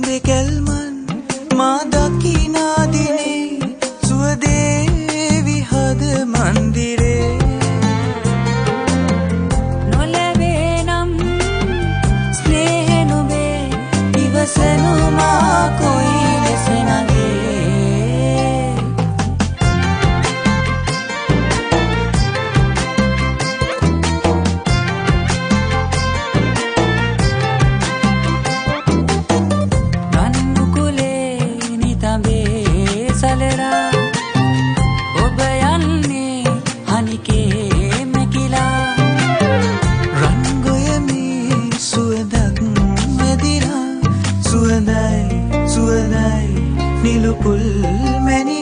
දෙකල්මන් මා දකිනා දිනේ සුවදේ විහද මන්දිරේ නොලැබේ නම් ස්නේහ නොබේ ඉවසනු මා කොයි ලෙස නගේ සලරා ඔබ යන්නේ හනිකේ මැකිලා රන්ගොයමේ සුවදක් මෙදිනා සුවඳයි සුවඳයි නිලුපුල් මැනි